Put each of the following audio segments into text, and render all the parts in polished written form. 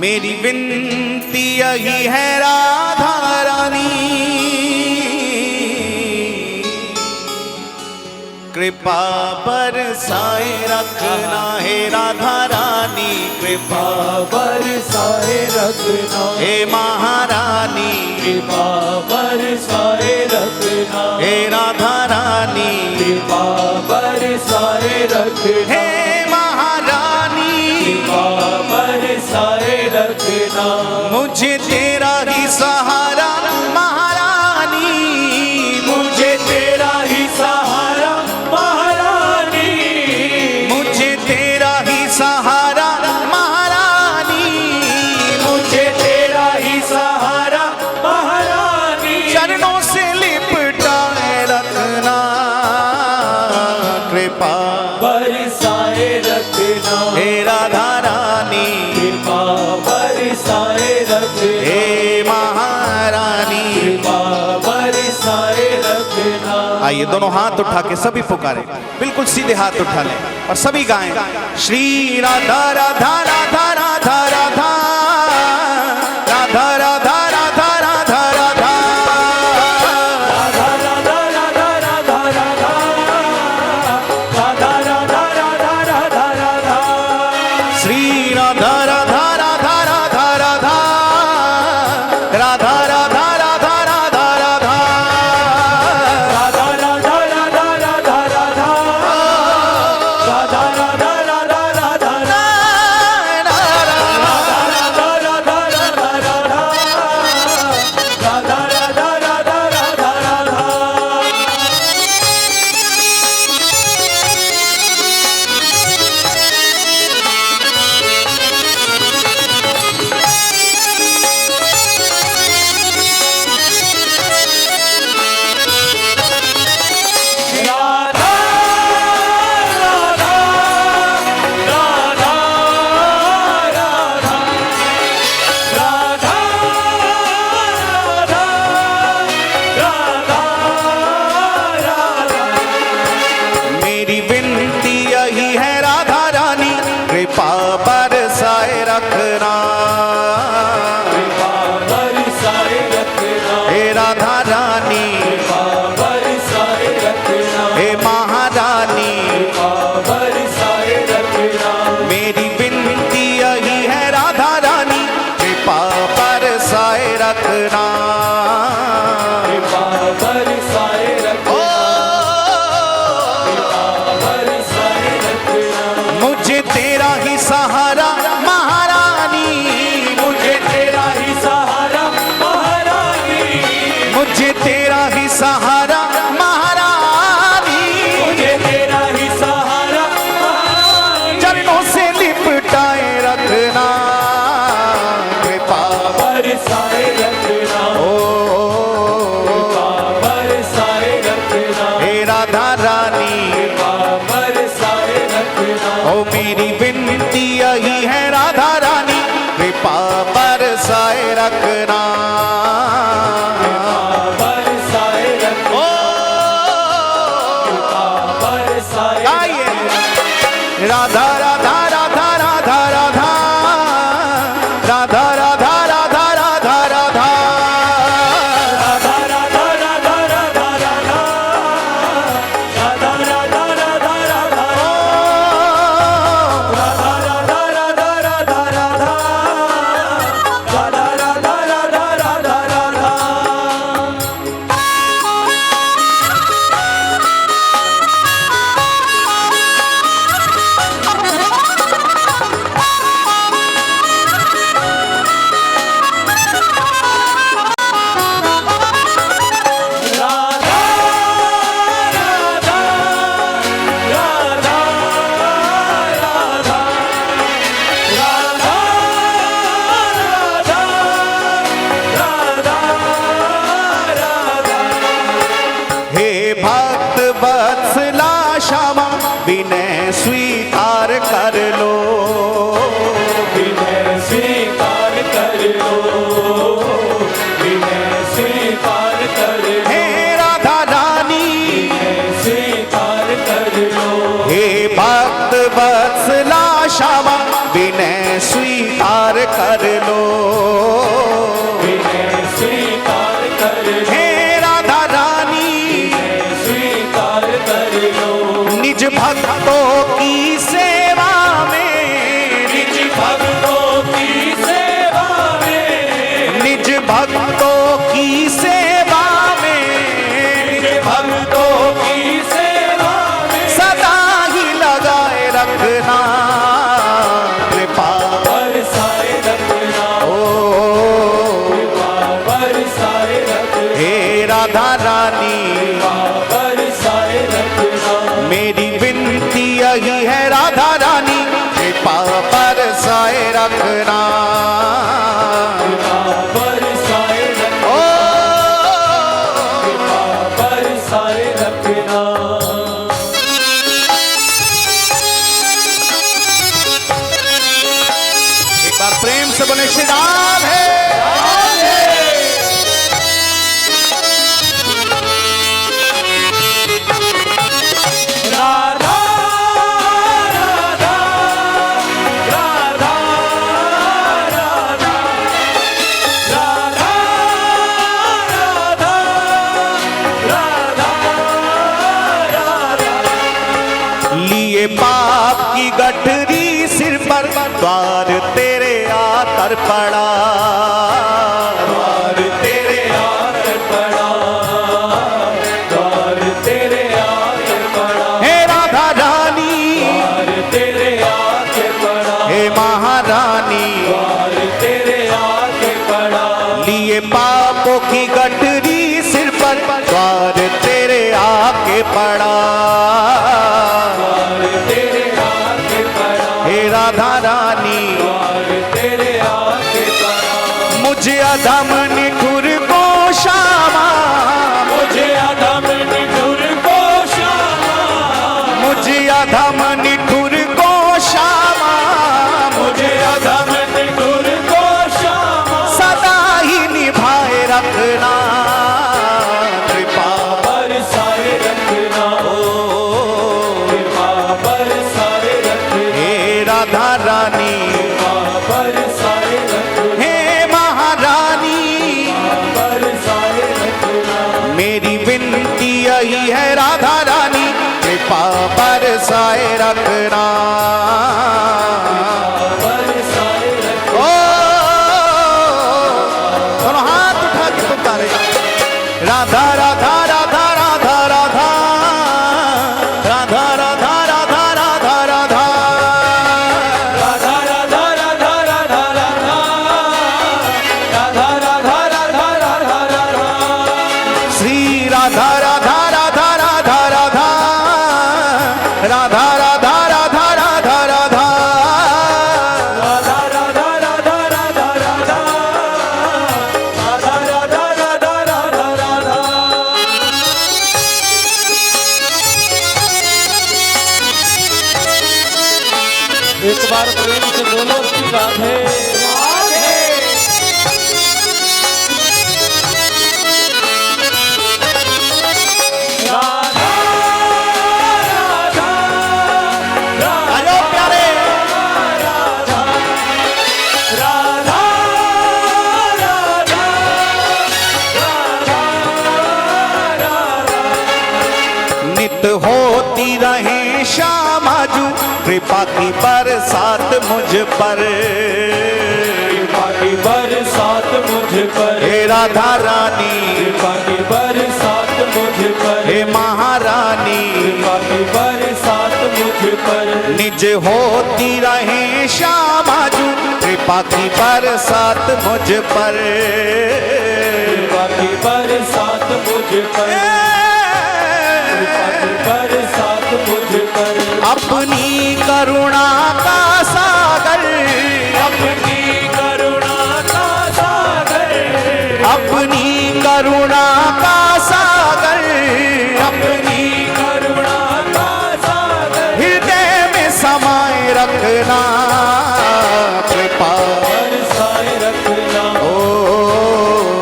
मेरी विनती यही है राधा रानी, कृपा बरसाए रखना है राधा रानी, कृपा बरसाए रखना हे महारानी, कृपा बरसाए रखना हे राधा रानी, कृपा बरसाए रखना हे महारानी, कृपा बरसाए रखना मुझे तेरा ही सहारा महारानी, मुझे तेरा ही सहारा महारानी, मुझे तेरा ही सहारा महारानी, मुझे तेरा ही सहारा महारानी, चरणों से लिपटाए रखना, कृपा बरसाए रखना हे राधा रानी, कृपा बरसाए रखना हे महारानी। कृपा बरसाए रखना। आइए दोनों हाथ उठा के सभी पुकारे, बिल्कुल सीधे हाथ उठा लें और सभी गाएं श्री राधा राधा राधा राधा राधा राधा राधा राधा राधा राधा श्री राधा राधा राधा राधा राधा राधा राधा राधा राधा राधा मेरी विनती यही है राधा रानी, कृपा बरसाए रखना, कृपा बरसाए रखना हे राधा रानी, कृपा बरसाए रखना हे महारानी, कृपा बरसाए रखना मेरी विनती यही है राधा रानी, कृपा बरसाए रखना, कृपा बरसाए ओ रखना बरसाए रखना मुझे तेरा ही सहारा भक्तों की सेवा में, निज भक्तों की सेवा में, निज भक्तों की सेवा में सदा ही लगाए रखना कृपा बरसाए रखना, ओ कृपा बरसाए रखना, हे राधा रानी बरसाए रखना, मेरी विनती यही है राधा रानी कृपा बरसाए रखना बरसाए रखना, ओ बरसाए रखना। एक बार प्रेम से बोले श्री राम है राधा राधा राधा राधा राधा राधा राधा लिए पाप की गठरी सिर पर द्वार तेरे आतर पड़ा द्वार तेरे आत पड़ा, द्वार तेरे आत पड़ा, हे राधा रानी द्वार तेरे आत पड़ा, हे महारानी द्वार तेरे आत पड़ा, लिए पापों की गठरी सिर पर द्वार तेरे आके पड़ा द्वार तेरे आत पड़ा, हे राधा रानी द्वार तेरे आत पड़ा, मुझे अधम निठुर को क्षमा मुझे अधम निठुर को क्षमा, मुझे अधम निठुर को क्षमा मुझे अधम निठुर को क्षमा, सदा ही निभाए रखना कृपा बरसाए रखना, कृपा बरसाए रखना, हे राधा रानी कृपा बरसाए रखना, हे महारानी बरसाए रखना, मेरी विनती यही है राधा रानी कृपा बरसाए रखना बरसाए रखना, ओ दोनों हाथ उठा के पुकारे राधा राधा राधा राधा राधा राधा राधा राधा राधा राधा राधा राधा राधा राधा राधा, राधा राधा राधा राधा राधा, श्री राधा राधा राधा राधा राधा राधा राधा राधा राधा राधा राधा राधा राधा राधा राधा, राधा राधा राधा राधा राधा। एक बार प्रेम से बोलो श्री राधे राधे। राधा राधा राधा आयो प्यारे राधा राधा राधा राधा। नित होती रहे श्यामाजू कृपा की बरसात मुझ पर कृपा की बरसात मुझ पर, हे राधा रानी कृपा की बरसात मुझ पर, हे महारानी कृपा की बरसात मुझ पर, निज होती रहे श्यामाजू कृपा की बरसात मुझ पर कृपा की बरसात मुझ पर, कृपा की बरसात मुझ पर, अपनी करुणा का सागर अपनी करुणा का सागर, अपनी करुणा का सागर अपनी करुणा का सागर, हृदय में समाये रखना कृपा बरसाए रखना, ओ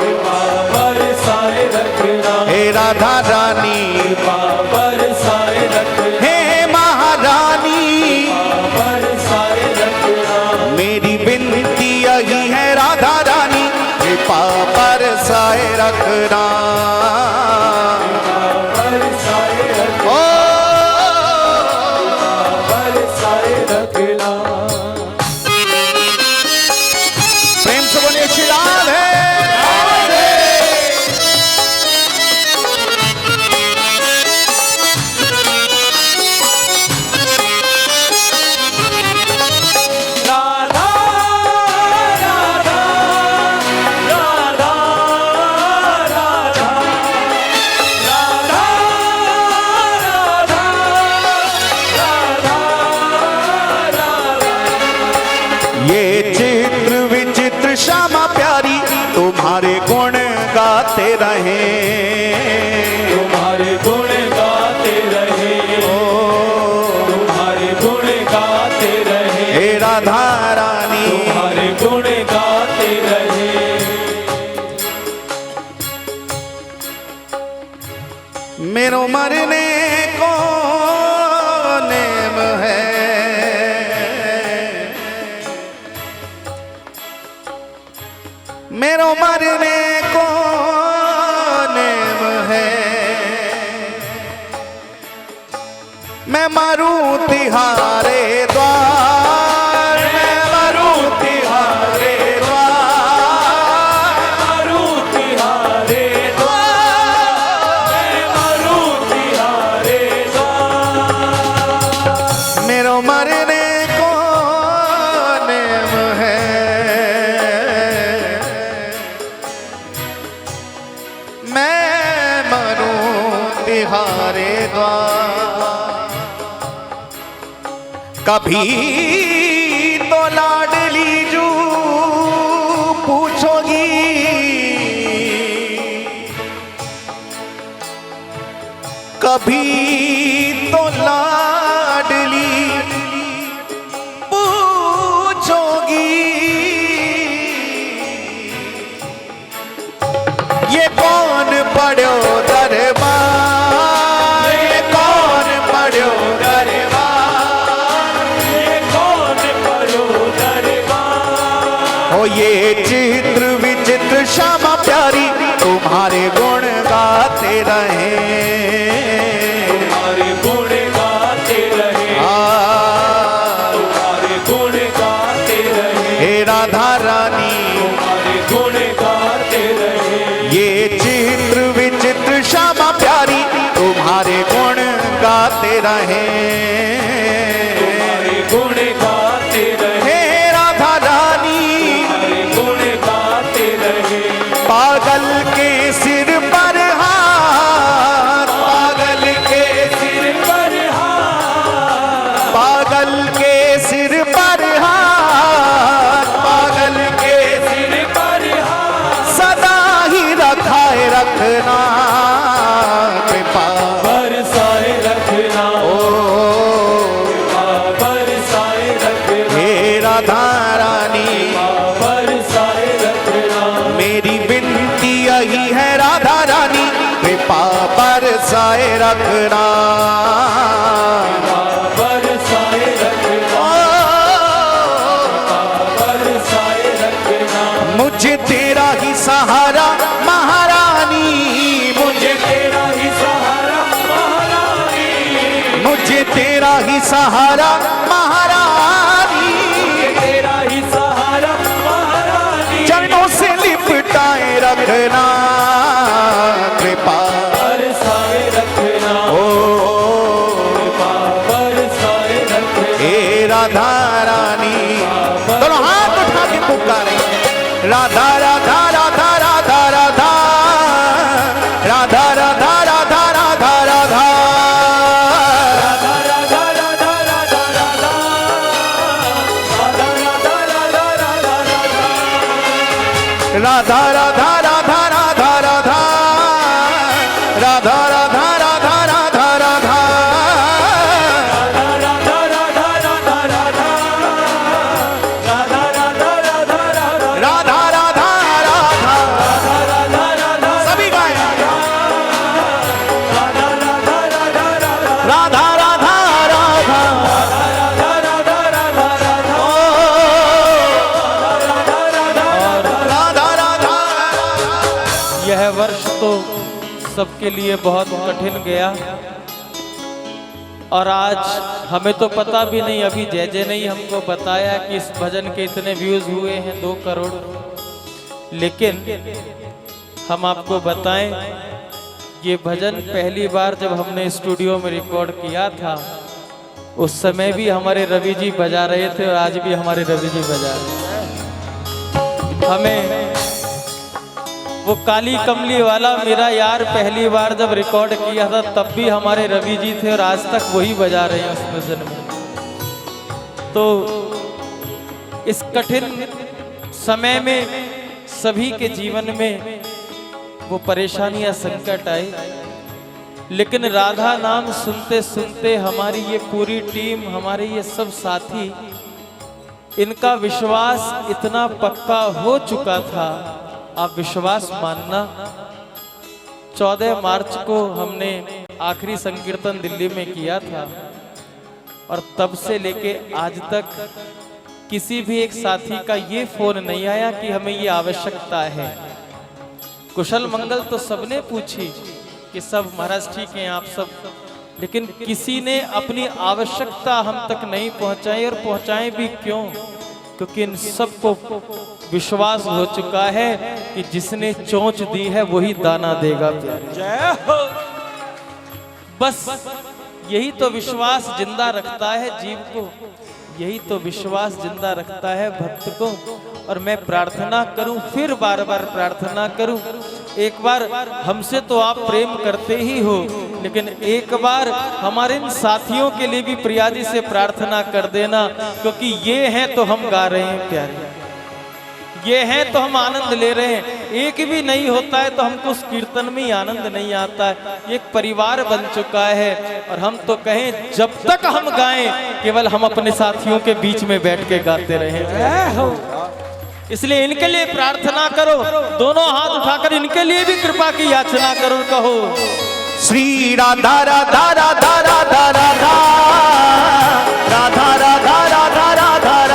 कृपा बरसाए रखना, हे राधा रानी कृपा बरसाए रखना, हे महारानी बरसाए ये चित्र विचित्र श्यामा प्यारी तुम्हारे गुण गाते रहे, तुम्हारे गुण गाते रहे, तुम्हारे गुण गाते रहे, हे राधा रानी तुम्हारे गुण गाते रहे। मेरो मरने को नेम है, मेरो मरने को नेम है, मैं मरूं तिहारे द्वार, मैं मरूं तिहारे द्वार, मरूं तिहारे द्वार, मैं मरूं तिहारे द्वार। मेरो मरने को नेम है, मैं मरूं तिहारे द्वार। कभी तो लाडली जू पूछोगी, कभी तो लाडली पूछोगी, ये कौन पढ़ो दरबार, ये कौन पढ़ो दरबार, ये कौन पढ़ो दरबार। ओ ये चित्र विचित्र श्यामा प्यारी तुम्हारे गुण गाते रहे, तुम्हारे गुण गाते रहे, तुम्हारे गुण गाते रहे, हे राधा रानी तुम्हारे गुण गाते रहे। ये चित्र विचित्र श्यामा प्यारी तुम्हारे गुण गाते रहे, तुम्हारे गुण गाते रहे, हे राधा रानी तुम्हारे गुण गाते रहे। पागल के सिर पर हाथ, पागल के सिर पर हाथ, पागल के सिर पर हाथ, पागल के सिर पर हाथ, सदा ही रखाए रखना कृपा बरसाए रखना, ओ बरसाए रखना, हे राधा रानी बरसाए रखना। मेरी विनती यही है राधा रानी कृपा बरसाए रखना, बरसाए रखना, ओ बरसाए रखना। मुझे तेरा ही सहारा महारानी, मुझे तेरा ही सहारा महारानी, मुझे तेरा ही सहारा महारानी, तेरा ही सहारा महारानी। चरणों से लिपटाए रखना कृपा बरसाए रखना, ओ बरसाए रखना, हे राधा रानी। दोनों हाथ उठा के पुकारे राधा राधा राधा राधा राधा राधा राधा राधा राधा राधा राधा राधा राधा राधा राधा, राधा राधा राधा राधा राधा, राधा राधा राधा राधा राधा राधा राधा राधा राधा राधा राधा राधा राधा सभी गाएं राधा राधा राधा ओ राधा राधा। यह वर्ष तो सबके लिए बहुत कठिन गया और आज हमें तो पता भी नहीं, अभी जय जय ने ही हमको बताया कि इस भजन के इतने व्यूज हुए हैं 2 करोड़। लेकिन हम आपको बताएं ये भजन पहली बार जब हमने स्टूडियो में रिकॉर्ड किया था उस समय भी हमारे रवि जी बजा रहे थे और आज भी हमारे रवि जी बजा रहे हैं। हमें वो काली कमली वाला मेरा यार पहली बार जब रिकॉर्ड किया था तब भी हमारे रवि जी थे और आज तक वही बजा रहे हैं उस भजन में। तो इस कठिन समय में सभी के जीवन में वो परेशानियां संकट आए, लेकिन राधा नाम सुनते सुनते हमारी ये पूरी टीम, हमारे ये सब साथी, इनका विश्वास इतना पक्का हो चुका था। आप विश्वास मानना, 14 मार्च को हमने आखिरी संकीर्तन दिल्ली में किया था और तब से लेके आज तक किसी भी एक साथी का ये फोन नहीं आया कि हमें ये आवश्यकता है। कुशल मंगल तो सबने पूछी कि सब महाराज ठीक हैं आप सब, लेकिन किसी ने अपनी आवश्यकता हम तक नहीं पहुंचाई। और पहुंचाएं भी क्यों? क्योंकि इन सबको विश्वास हो चुका है कि जिसने चोंच दी है वही दाना देगा। जय हो। बस यही तो विश्वास जिंदा रखता है जीव को, यही तो विश्वास जिंदा रखता है भक्त को। और मैं प्रार्थना करूं, फिर बार बार प्रार्थना करूं, एक बार हमसे तो आप प्रेम करते ही हो, लेकिन एक बार हमारे इन साथियों के लिए भी प्रिया जी से प्रार्थना कर देना, क्योंकि ये हैं तो हम गा रहे हैं प्यारे, ये हैं तो हम आनंद ले रहे हैं। एक भी नहीं होता है तो हमको उस कीर्तन में ही आनंद नहीं आता है। एक परिवार बन चुका है और हम तो कहें जब तक हम गाएं केवल हम अपने साथियों के बीच में बैठ के गाते रहें। इसलिए इनके लिए प्रार्थना करो, दोनों हाथ उठाकर इनके लिए भी कृपा की याचना करो। कहो श्री राधा राधा राधा राधा राधा राधा राधा राधा राधा राधा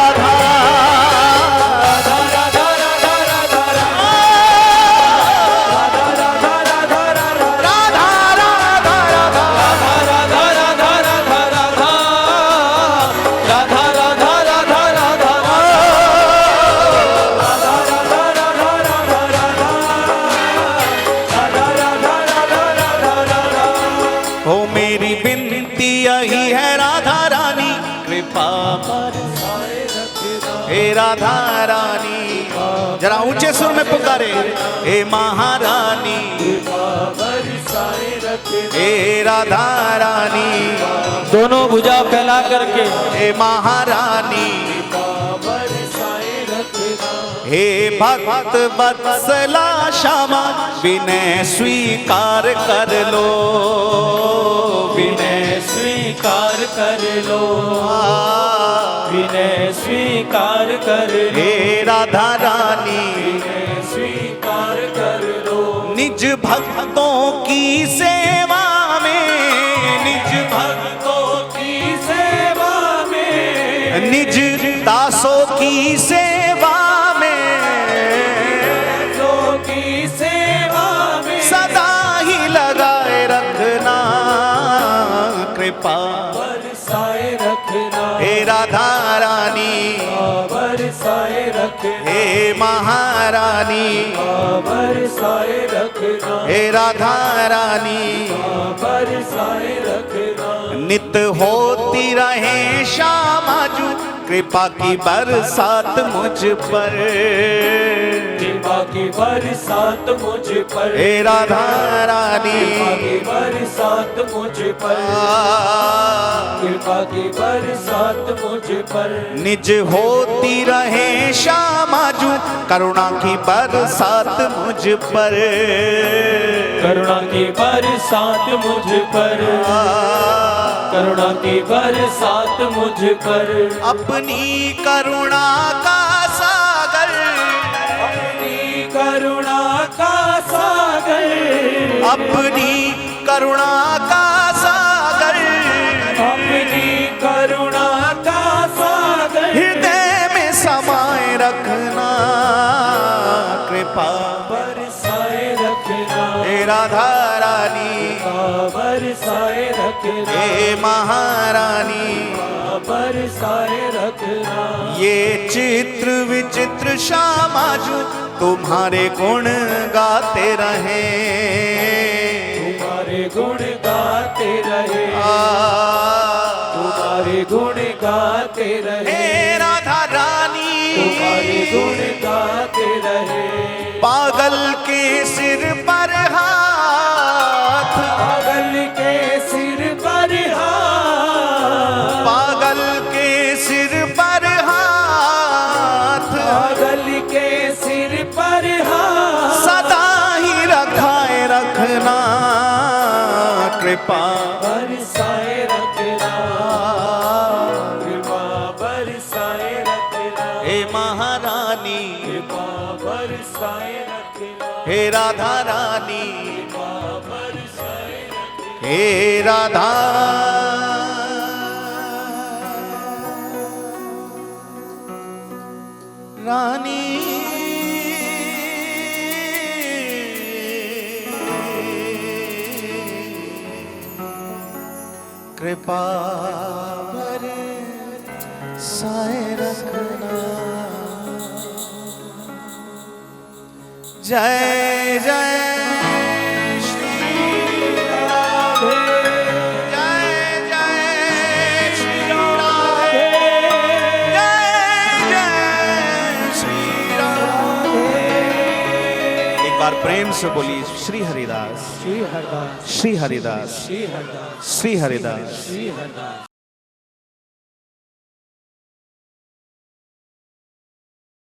राधा रानी, जरा ऊंचे सुर में पुकारे, हे महारानी, हे राधा रानी, दोनों भुजा फैला करके, हे महारानी, हे भक्त वत्सला श्यामा, विनय स्वीकार कर लो, विनय स्वीकार कर लो, विनय स्वीकार कर लो। हे राधा रानी, विनय स्वीकार कर लो। निज भक्तों की सेवा में, निज भक्तों की सेवा में, निज दासों की सेवा में, दासों की सेवा में सदा ही लगाए रखना, कृपा बरसाए रखना। हे राधा रानी, बरसाए रखना। हे महारानी, बरसाए रखना। हे राधा रानी, बरसाए रखना। नित होती रहे श्यामाजू, कृपा की बरसात मुझ पर, कृपा की बरसात मुझ पर। हे राधा रानी, कृपा की बरसात मुझ पर। कृपा की बरसात मुझ पर। निज होती रहे श्यामाजू, करुणा की बरसात मुझ पर, करुणा की बरसात मुझ पर। करुणा की बरसात मुझ पर। अपनी करुणा का सागर, अपनी करुणा का सागर, अपनी करुणा का सागर, अपनी करुणा का सागर हृदय में समाये रखना, कृपा बरसाए रखना। हे राधा रानी, बरसाए रखना। हे महारानी, बरसाए रखना। ये चित्र विचित्र श्यामाजू, तुम्हारे गुण गाते रहे, तुम्हारे गुण गाते रहे, तुम्हारे गुण गाते रहे। हे राधा रानी, तुम्हारे गुण गाते रहे। पागल के सिर पर हाथ, पागल के सिर पर हाथ, पागल के सिर पर हाथ, कृपा बरसाए रखना, कृपा बरसाए रखना, हे महारानी कृपा बरसाए रखना, हे राधा रानी कृपा बरसाए रखना, हे राधा रानी कृपा बरसाए रखना। जय जय श्री राधे, जय जय श्री राधे, जय जय श्री राधे। एक बार प्रेम से बोलिए श्री हरिदास, श्री हरदास, श्री हरिदास, श्री हरदास, श्री हरिदास। श्री हरदास।